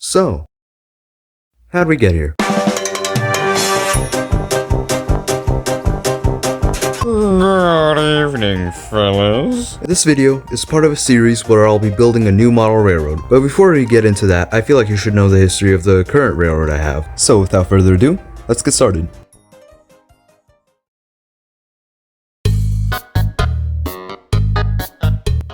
So, how'd we get here? Good evening, fellas. This video is part of a series where I'll be building a new model railroad, but before we get into that, I feel like you should know the history of the current railroad I have. So without further ado, let's get started.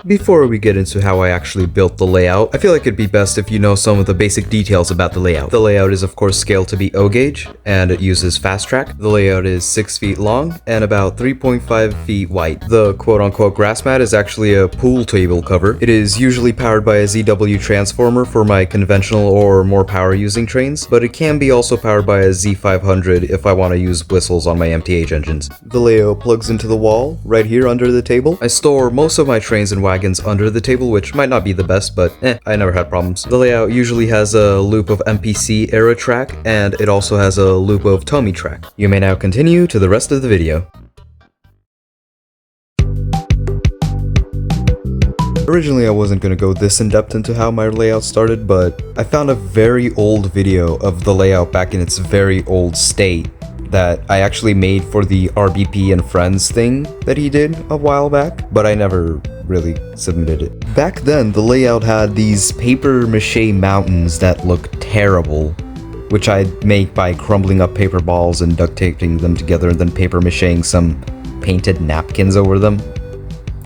Before we get into how I actually built the layout, I feel like it'd be best if you know some of the basic details about the layout. The layout is of course scaled to be O gauge, and it uses fast track. The layout is 6 feet long and about 3.5 feet wide. The quote-unquote grass mat is actually a pool table cover. It is usually powered by a ZW transformer for my conventional or more power-using trains, but it can be also powered by a Z500 if I want to use whistles on my MTH engines. The layout plugs into the wall, right here under the table. I store most of my trains and wagons under the table, which might not be the best, but I never had problems. The layout usually has a loop of MPC era track, and it also has a loop of Tommy track. You may now continue to the rest of the video. Originally, I wasn't going to go this in-depth into how my layout started, but I found a very old video of the layout back in its very old state that I actually made for the RBP and Friends thing that he did a while back, but I never really submitted it. Back then, the layout had these paper mache mountains that looked terrible, which I'd make by crumbling up paper balls and duct taping them together and then paper macheing some painted napkins over them.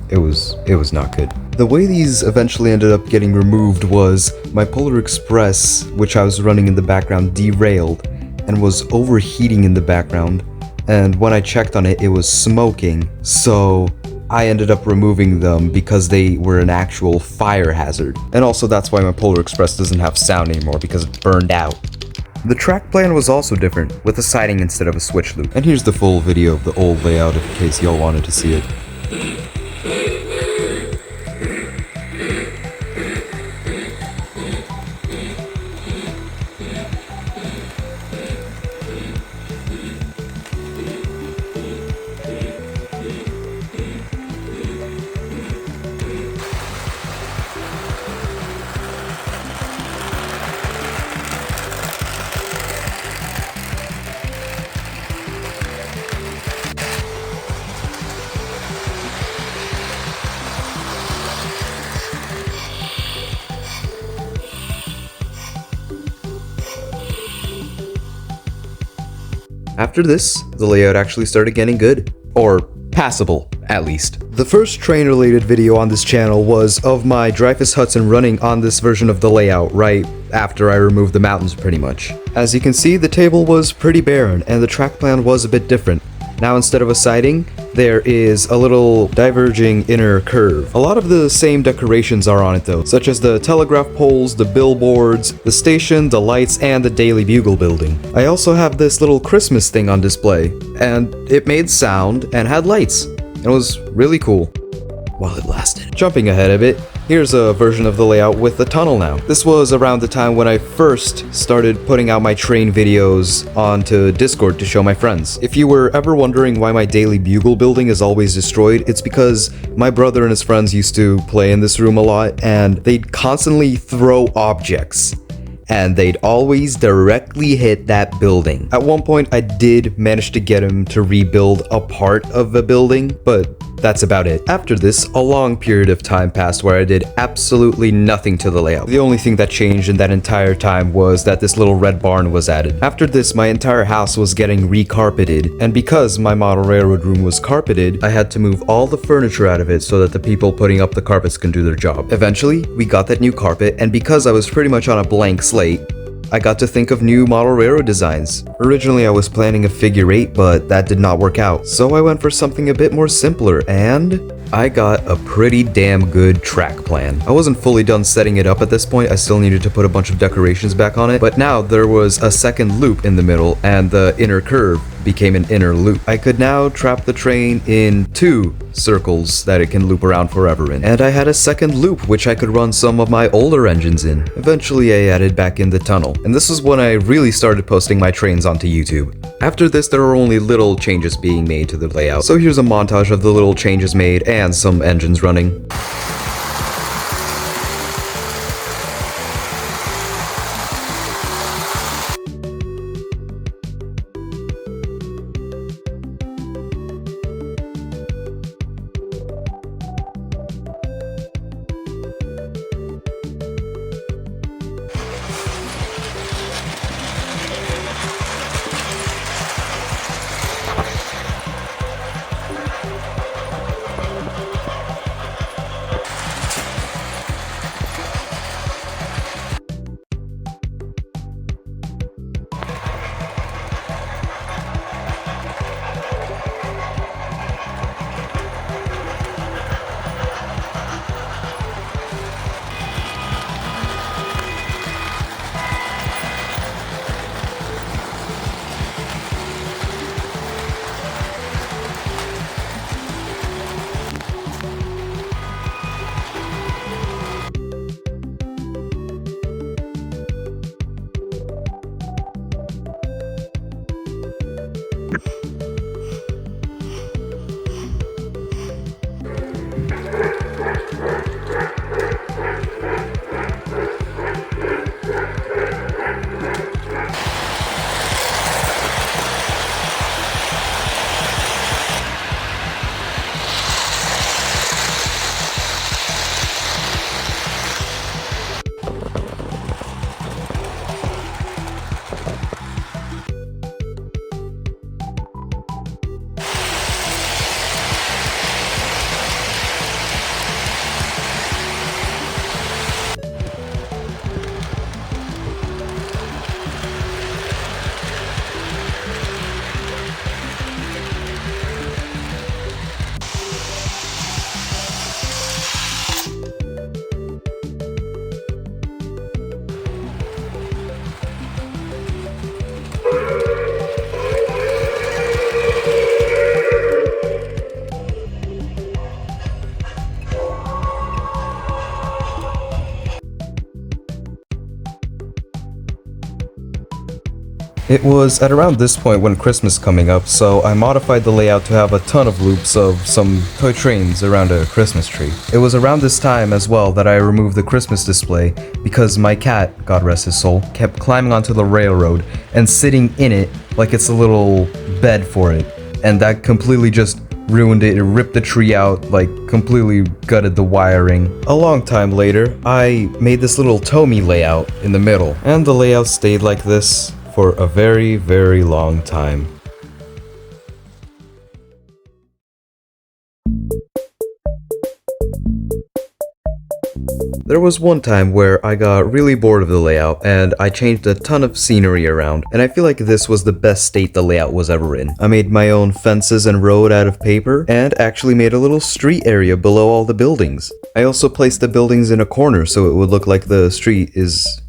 It was not good. The way these eventually ended up getting removed was my Polar Express, which I was running in the background, derailed and was overheating in the background, and when I checked on it, it was smoking, so I ended up removing them because they were an actual fire hazard. And also that's why my Polar Express doesn't have sound anymore, because it burned out. The track plan was also different, with a siding instead of a switch loop. And here's the full video of the old layout in case y'all wanted to see it. After this, the layout actually started getting good. Or passable, at least. The first train-related video on this channel was of my Dreyfus Hudson running on this version of the layout right after I removed the mountains pretty much. As you can see, the table was pretty barren and the track plan was a bit different. Now instead of a siding, there is a little diverging inner curve. A lot of the same decorations are on it though, such as the telegraph poles, the billboards, the station, the lights, and the Daily Bugle building. I also have this little Christmas thing on display, and it made sound and had lights. It was really cool while it lasted. Jumping ahead a bit, here's a version of the layout with the tunnel now. This was around the time when I first started putting out my train videos onto Discord to show my friends. If you were ever wondering why my Daily Bugle building is always destroyed, it's because my brother and his friends used to play in this room a lot, and they'd constantly throw objects, and they'd always directly hit that building. At one point, I did manage to get him to rebuild a part of the building, but that's about it. After this, a long period of time passed where I did absolutely nothing to the layout. The only thing that changed in that entire time was that this little red barn was added. After this, my entire house was getting recarpeted, and because my model railroad room was carpeted, I had to move all the furniture out of it so that the people putting up the carpets can do their job. Eventually, we got that new carpet, and because I was pretty much on a blank slate, I got to think of new model railroad designs. Originally I was planning a figure 8, but that did not work out, so I went for something a bit more simpler, and I got a pretty damn good track plan. I wasn't fully done setting it up at this point, I still needed to put a bunch of decorations back on it, but now there was a second loop in the middle, and the inner curve became an inner loop. I could now trap the train in 2 circles that it can loop around forever in. And I had a second loop which I could run some of my older engines in. Eventually I added back in the tunnel, and this is when I really started posting my trains onto YouTube. After this, there were only little changes being made to the layout, so here's a montage of the little changes made and some engines running. It was at around this point when Christmas coming up, so I modified the layout to have a ton of loops of some toy trains around a Christmas tree. It was around this time as well that I removed the Christmas display because my cat, God rest his soul, kept climbing onto the railroad and sitting in it like it's a little bed for it. And that completely just ruined it. It ripped the tree out, like completely gutted the wiring. A long time later, I made this little Tomy layout in the middle, and the layout stayed like this for a very, very long time. There was one time where I got really bored of the layout and I changed a ton of scenery around, and I feel like this was the best state the layout was ever in. I made my own fences and road out of paper and actually made a little street area below all the buildings. I also placed the buildings in a corner so it would look like the street is,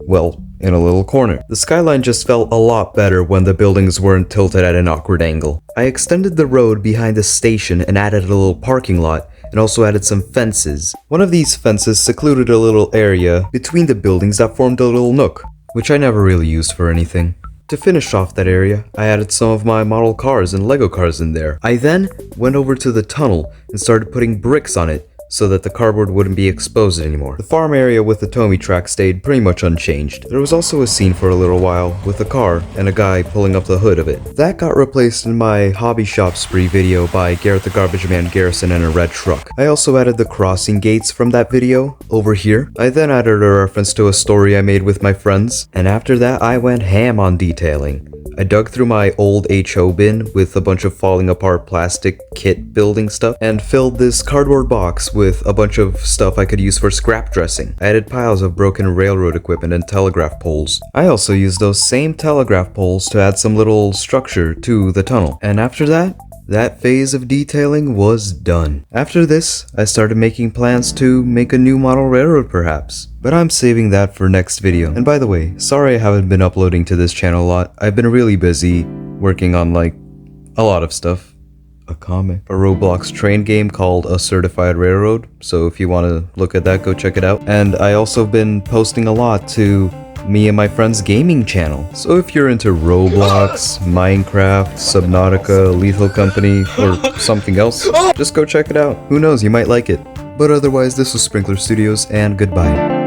well, in a little corner. The skyline just felt a lot better when the buildings weren't tilted at an awkward angle. I extended the road behind the station and added a little parking lot, and also added some fences. One of these fences secluded a little area between the buildings that formed a little nook, which I never really used for anything. To finish off that area, I added some of my model cars and Lego cars in there. I then went over to the tunnel and started putting bricks on it, so that the cardboard wouldn't be exposed anymore. The farm area with the Tomy track stayed pretty much unchanged. There was also a scene for a little while with a car and a guy pulling up the hood of it. That got replaced in my hobby shop spree video by Garrett the Garbage Man Garrison and a red truck. I also added the crossing gates from that video over here. I then added a reference to a story I made with my friends, and after that I went ham on detailing. I dug through my old HO bin with a bunch of falling apart plastic kit building stuff and filled this cardboard box with a bunch of stuff I could use for scrap dressing. I added piles of broken railroad equipment and telegraph poles. I also used those same telegraph poles to add some little structure to the tunnel. And after that phase of detailing was done. After this, I started making plans to make a new model railroad perhaps. But I'm saving that for next video. And by the way, sorry I haven't been uploading to this channel a lot. I've been really busy working on like a lot of stuff. A comic, a Roblox train game called A Certified Railroad. So if you want to look at that, go check it out. And I also been posting a lot to me and my friend's gaming channel. So if you're into Roblox, Minecraft, Subnautica, Lethal Company, or something else, just go check it out. Who knows, you might like it. But otherwise, this was Sprinkler Studios, and goodbye.